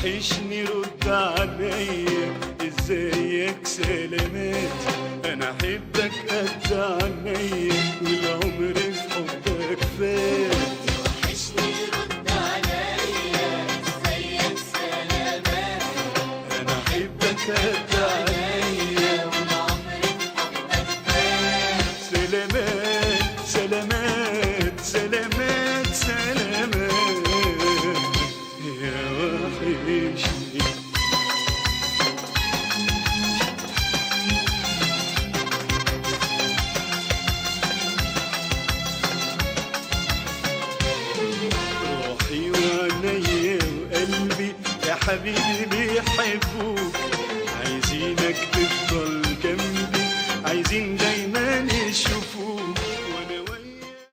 وحشني رد عليا، ازيك سلامات، انا احبك قد عينيا والعمر في حبك فات. وحشني رد عليا، ازيك سلامات، انا احبك قد عينيا والعمر في حبك فات. سلامات سلامات سلامات سلامات يا وحشني. روحي وعينيا وقلبي يا حبيبي بيحبك،